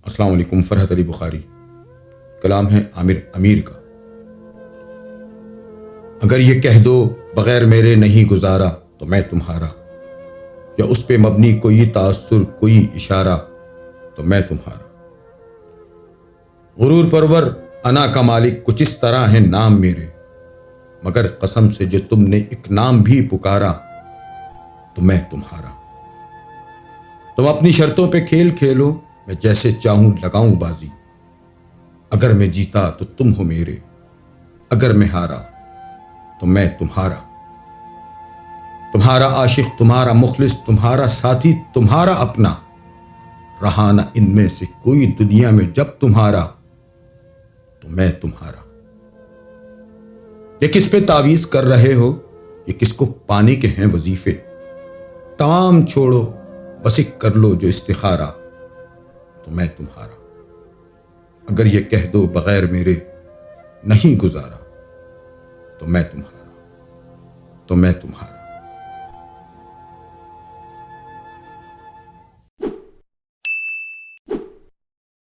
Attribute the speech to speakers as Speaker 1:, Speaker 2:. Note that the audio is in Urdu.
Speaker 1: السلام علیکم۔ فرحت علی بخاری، کلام ہے عامر امیر کا۔ اگر یہ کہہ دو بغیر میرے نہیں گزارا تو میں تمہارا، یا اس پہ مبنی کوئی تاثر کوئی اشارہ تو میں تمہارا۔ غرور پرور انا کا مالک کچھ اس طرح ہیں نام میرے، مگر قسم سے جو تم نے ایک نام بھی پکارا تو میں تمہارا۔ تم اپنی شرطوں پہ کھیل کھیلو، میں جیسے چاہوں لگاؤں بازی۔ اگر میں جیتا تو تم ہو میرے، اگر میں ہارا تو میں تمہارا۔ تمہارا عاشق، تمہارا مخلص، تمہارا ساتھی، تمہارا اپنا، رہا نہ ان میں سے کوئی دنیا میں جب تمہارا تو میں تمہارا۔ یہ کس پہ تعویذ کر رہے ہو، یہ کس کو پانے کے ہیں وظیفے؟ تمام چھوڑو بس ایک کر لو جو استخارہ تو میں تمہارا۔ اگر یہ کہہ دو بغیر میرے نہیں گزارا تو میں تمہارا۔